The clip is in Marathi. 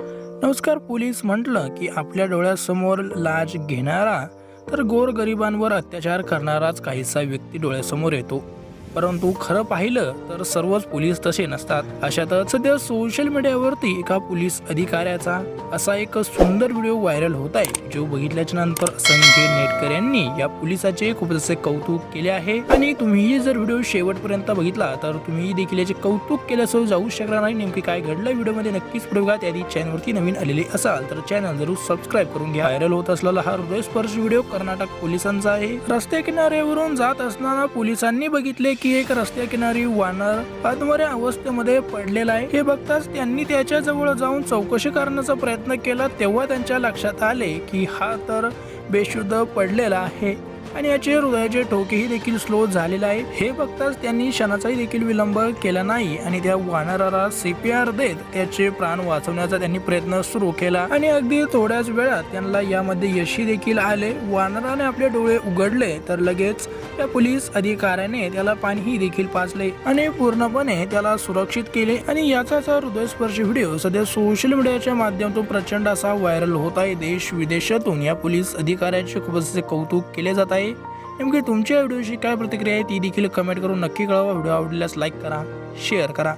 नमस्कार. पोलीस म्हटलं की आपल्या डोळ्यासमोर लाज घेणारा तर गोरगरिबांवर अत्याचार करणाराच काहीसा व्यक्ती डोळ्यासमोर येतो. परंतु खरं पाहिलं तर सर्वच पोलीस तसे नसतात. अशातच सध्या सोशल मीडियावरती एका पोलीस अधिकाऱ्याचा असा एक सुंदर व्हिडिओ व्हायरल होत आहे, जो बघितल्याच्या नंतर असंख्य नेटकऱ्यांनी या पोलिसाचे खूप असे कौतुक केले आहे. आणि तुम्ही जर व्हिडिओ शेवटपर्यंत बघितला तर तुम्ही देखील याचे कौतुक केल्यासह जाऊ शकणार नाही. नेमके काय घडलं व्हिडिओमध्ये नक्कीच पुढे बघा. त्याआधी चॅनलवरती नवीन आलेले असाल तर चॅनल जरूर सबस्क्राईब करून घ्या. व्हायरल होत असलेला हा हृदयस्पर्शी व्हिडिओ कर्नाटक पोलिसांचा आहे. रस्त्या किनाऱ्यावरून जात असताना पोलिसांनी बघितले की एक रस्त्या किनारी वानर अधमऱ्या अवस्थेमध्ये पडलेला आहे. हे बघताच त्यांनी त्याच्या जवळ जाऊन चौकशी करण्याचा प्रयत्न केला. तेव्हा त्यांच्या लक्षात आले की हा तर बेशुद्ध पडलेला आहे आणि याचे हृदयाचे ठोकेही देखील स्लो झालेला आहे. हे बघताच त्यांनी क्षणाचाही देखील विलंब केला नाही आणि त्या वानराला CPR देत त्याचे प्राण वाचवण्याचा त्यांनी प्रयत्न सुरू केला आणि अगदी थोड्याच वेळात त्यांना यामध्ये यशही देखील आले. वानराने आपले डोळे उघडले तर लगेच त्या पोलीस अधिकाऱ्याने त्याला पाणीही देखील पाजले आणि पूर्णपणे त्याला सुरक्षित केले. आणि याचाच हृदयस्पर्शी व्हिडिओ सध्या सोशल मीडियाच्या माध्यमातून प्रचंड असा व्हायरल होत आहे. देश विदेशातून या पोलीस अधिकाऱ्याचे खूप असे कौतुक केले जात आहे. नेमके तुमच्या व्हिडिओची काय प्रतिक्रिया आहे ती देखील कमेंट करून नक्की कळवा. व्हिडिओ आवडल्यास लाईक करा, शेअर करा.